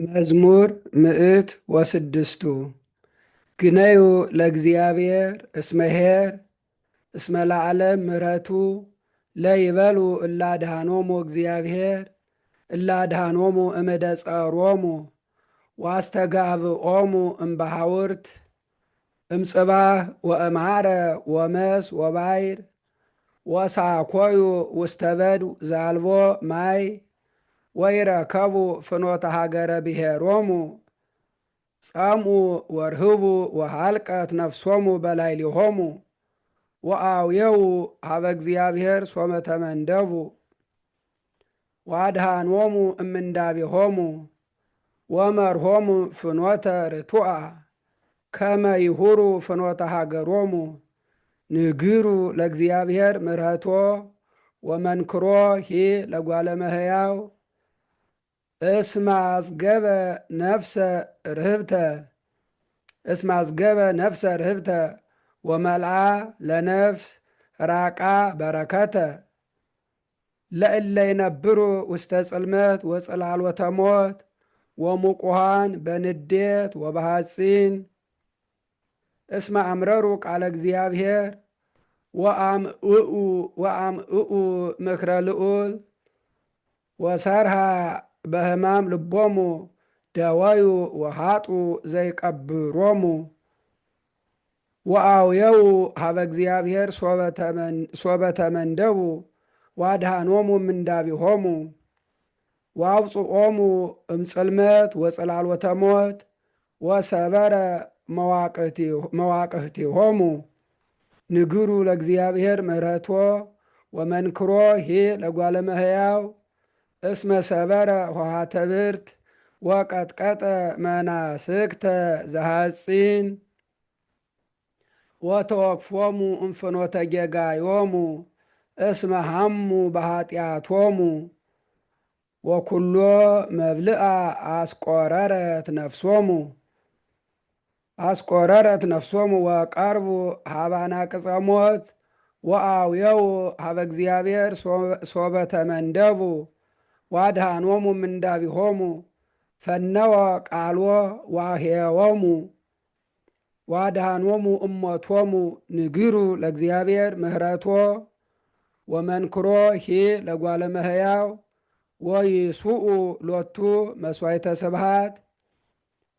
መዝሙር 106 ግነዩ ለእግዚአብሔር እስመ ኄር እስመ ለዓለም ምሕረቱ ለይበሉ እለ አድኃኖሙ እግዚአብሔር እለ አድኃኖሙ እምእደ ጸሮሙ ወአስተጋብኦሙ እምበሐውርት እምጽባህ ወእምዓረ ወመስ ወባይር ወሳኮዩ ውስተ በድው ዘአልቦ ማይ ወይረከቡ ፍኖተ ሀገረ ብሔሮሙ ጸምኡ ወርህቡ ወሃልቀት ነፍሶሙ በላዕሌሆሙ ወአውየው ሀበ እግዚአብሔር ሶመ ተመንደቡ ወአድኃኖሙ እምንዳቤሆሙ ወመርሆሙ ፍኖተ ርቱዐ ከመ ይሁሩ ፍኖተ ሀገሮሙ ንግሩ ለእግዚአብሔር ምሕረቶ ወመንክሮ ሂ ለጓለ እመሕያው እስመ አጽገበ ነፍሰ ርህብተ ወመልአ ለነፍስ ራቃ በረከተ ለእለ ይነብሩ ውስተ ጽልመት ወጽላሎተ ሞት ወሙቁሃን በንዴት ወበሐጺን እስመ አምረሩ ቃለ እግዚአብሔር ወአምዕኡ ምክረ ልዑል ወሰርሃ በሕማም ልቦሙ ደወዩ ወሃጡ ዘይቀብሮሙ ወአውየው ሀበ እግዚአብሔር ሶበ ተመንደቡ ወአድኃኖሙ እምንዳቤሆሙ ወአውፅኦሙ እምጽልመት ወጽላሎተ ሞት ወሰበረ መዋቅህቲሆሙ ንግሩ ለእግዚአብሔር ምሕረቶ ወመንክሮ ሂ ለጓለ እመሕያው እስመ ሰበረ ኆኃተ ብርት ወቀጥቀጠ መናስክተ ዘሐጺን ወተወክፎሙ እምፍኖተ ጌጋዮሙ እስመ ሐሙ በኃጢአቶሙ ወኩሎ መብልአ አስቆረረት ነፍሶሙ ወቀርቡ ሀበ አናቅጸ ሞት ወአውየው ሀበ እግዚአብሔር ሶበ ተመንደቡ ወአድኃኖሙ እምንዳቤሆሙ ፈነወ ቃልዎ ወአሕየዎሙ ወአድኃኖሙ እሞቶሙ ንግሩ ለእግዚአብሔር ምሕረቶ ወመንክሮ ሂ ለጓለ እመሕያው ወይሱኡ ሎቱ መሥዋዕተ ስብሐት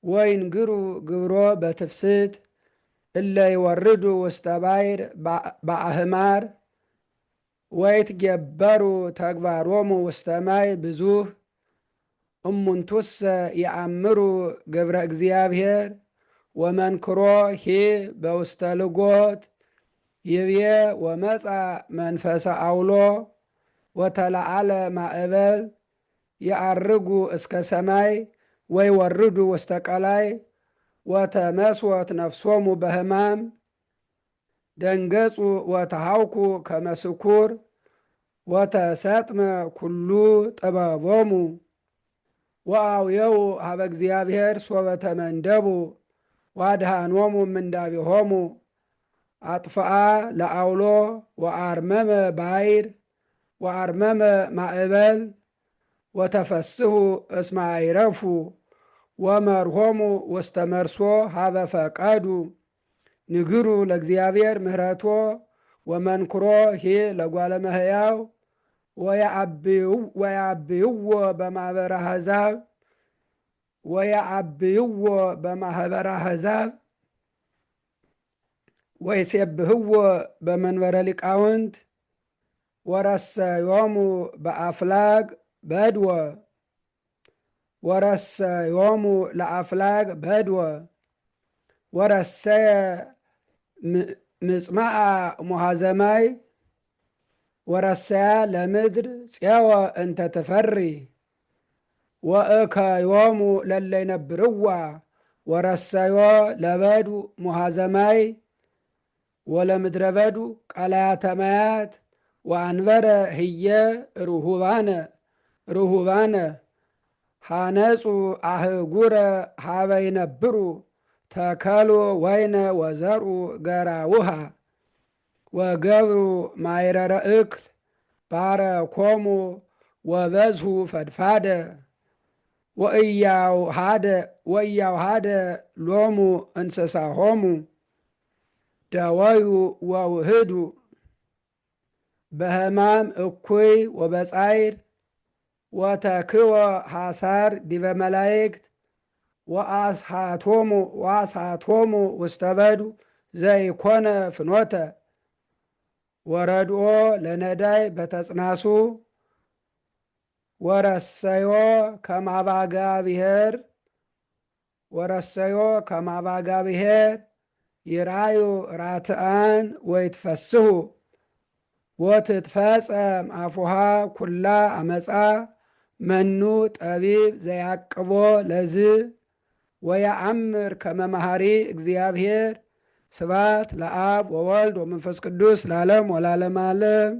ወይንግሩ ግብሮ በትፍስት እለ ይወርዱ ውስተ ባሕር በአሕማር ወይትጌበሩ ተግባሮሙ ውስተ ማይ ብዙኅ እሙንቱሰ ይአምሩ ግብረ እግዚአብሔር ወመንክሮ ሂ በውስተ ልጎት ይብዬ ወመጻ መንፈሰ አውሎ ወተለዓለ ማዕበል ይዐርጉ እስከ ሰማይ ወይወርዱ ውስተ ቀላይ ወተመስወት ነፍሶሙ በሕማም ደንገጹ ወተሃውኩ ከመ ስኩር ወተሰጥመ ኩሉ ጥበቦሙ ወአውየው ሀበ እግዚአብሔር ሶበ ተመንደቡ ወአድኃኖሙ እምንዳቤሆሙ አጥፍአ ለአውሎ ወአርመመ ባሕር ወአርመመ ማዕበል ወተፈስሑ እስመ አይረፉ ወመርሆሙ ውስተ መርሶ ሀበ ፈቀዱ ንግሩ ለእግዚአብሔር ምሕረቶ ወመንክሮ ሂ ለጓለ እመሕያው ወያብይዎ በማኅበረ አሕዛብ ወይሴብሕዎ በመንበረ ሊቃውንት ወረሰዮሙ በአፍላግ በድወ ወረሰየ ምጽማዓ ሙሃዘማይ ወረሰያ ለምድር ፄወ እንተ ትፈሪ ወእከዮሙ ለለ ይነብርዋ ወረሰዮ ለበድው ሙሃዘማይ ወለምድረ በድው ቀላያተ ማያት ወአንበረ ህየ ርሁባነ ሃነጹ አህጉረ ሀበ ይነብሩ ተከሉ ወይነ ወዘርኡ ገራውሃ ወገብሩ ማይረረ እክል ባረኮሙ ወበዝሁ ፈድፋደ ወእያውሃደ ሎሙ እንስሳሆሙ ደወዩ ወውህዱ በህማም እኩይ ወበጻይር ወተክወ ሐሳር ዲበ መላእክት ወአስሃቶሙ ውስተ በዱ ዘይኮነ ፍኖተ ወረድኦ ለነዳይ በተጽናሱ ወረሰዮ ከማባጋ ብሔር ይራዩ ራትአን ወይትፈስሑ ወትትፈጸም አፉሃ ኩላ አመፃ መኑ ጠቢብ ዘያቅቦ ለዝ ወየአምር ከመ መሐሪ እግዚአብሔር። ስብሐት ለአብ ወወልድ ወመንፈስ ቅዱስ ለዓለም ወለዓለመ ዓለም።